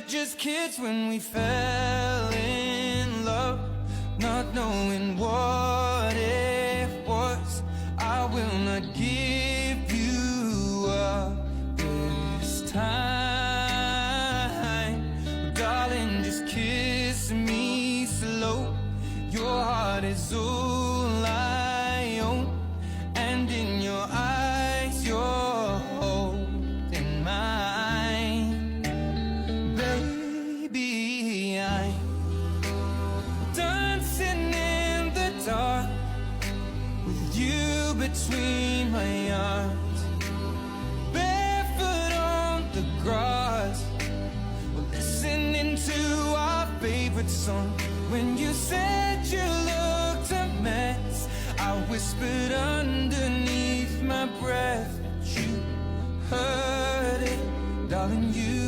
just kids when we fell in love, not knowing what it was. I will not give you up this time, darling, just kiss me slow. Your heart is all I own, and in your eyes you're holding mine. Baby, I'm dancing in the dark with you between my arms, barefoot on the grass. We're listening to our favorite song. When you said you looked a mess, I whispered underneath my breath, but you heard it, darling, you